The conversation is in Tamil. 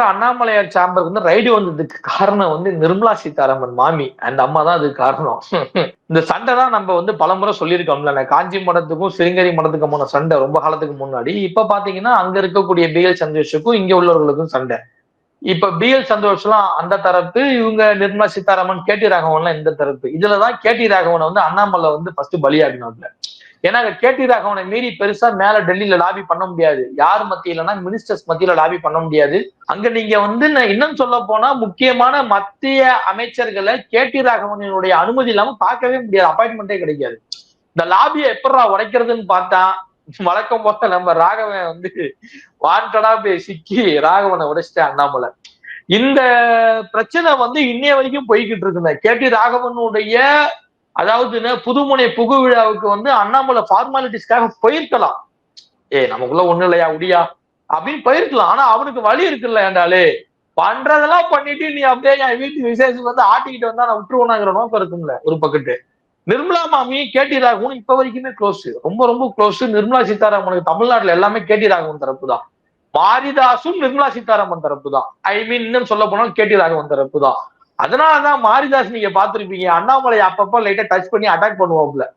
அண்ணாமலையார் சாம்பருக்கு வந்து ரைடு வந்ததுக்கு காரணம் வந்து நிர்மலா சீதாராமன் மாமி அந்த அம்மா தான் அதுக்கு காரணம். இந்த சண்டை தான் நம்ம வந்து பலமுறை சொல்லியிருக்கோம்ல, காஞ்சி மடத்துக்கும் சிருங்கேரி மடத்துக்குமான சண்டை ரொம்ப காலத்துக்கு முன்னாடி. இப்ப பாத்தீங்கன்னா அங்க இருக்கக்கூடிய பிஎல் சந்தோஷுக்கும் இங்க உள்ளவர்களுக்கும் சண்டை. இப்ப பிஎல் சந்தோஷ்லாம் அந்த தரப்பு, இவங்க நிர்மலா சீதாராமன் கேடி ராகவன்லாம் இந்த தரப்பு. இதுலதான் கேடி ராகவனை வந்து அண்ணாமலை வந்து ஃபர்ஸ்ட் பலியாகினாங்க. ஏன்னா கேடி ராகவனை மீறி பெருசா மேல டெல்லியில லாபி பண்ண முடியாது. யார் மத்தியிலனா மினிஸ்டர்ஸ் மத்தியில லாபி பண்ண முடியாது. அங்க நீங்க வந்து இன்னும் சொல்ல போனா முக்கியமான மத்திய அமைச்சர்களை கேடி ராகவனுடைய அனுமதி இல்லாம பார்க்கவே முடியாது, அப்பாயின்மெண்டே கிடைக்காது. இந்த லாபியை எப்படா உடைக்கிறதுன்னு பார்த்தா வழக்கம் போல நம்ம ராகவன் வந்து வாண்டடா போய் சிக்கி ராகவனை உடைச்சிட்டு அண்ணாமலை. இந்த பிரச்சனை வந்து இன்னைய வரைக்கும் போய்கிட்டு இருக்குங்க. கேடி ராகவனுடைய அதாவது புதுமுனை புகு விழாவுக்கு வந்து அண்ணாமலை ஃபார்மாலிட்டிஸ்க்காக போயிருக்கலாம். நமக்குள்ள ஒண்ணு இல்லையா உடியா அப்படின்னு போயிருக்கலாம். ஆனா அவனுக்கு வழி இருக்குல்ல ஏண்டாலே, பண்றதெல்லாம் பண்ணிட்டு நீ அப்படியே என் வீட்டு விசேஷம் வந்து ஆட்டிக்கிட்டு வந்தா நான் விட்டுருவோனாங்கிற நோக்கம் இருக்கும்ல ஒரு பக்கத்து. நிர்மலா மாமி கேடி ராகவன் இப்ப வரைக்குமே க்ளோஸ், ரொம்ப ரொம்ப க்ளோஸ். நிர்மலா சீதாராமனுக்கு தமிழ்நாட்டுல எல்லாமே கேடி ராகவன் தரப்பு தான். மாரிதாசும் நிர்மலா சீதாராமன் தரப்பு தான். ஐ மீன் இன்னும் சொல்ல போனா கேடி ராகவன் தரப்பு தான். அதனாலதான் மாரிதாஸ் நீங்க பாத்திருப்பீங்க, அண்ணாமலை அப்பப்ப லைட்டா டச் பண்ணி அட்டாக் பண்ணுவாப்ல.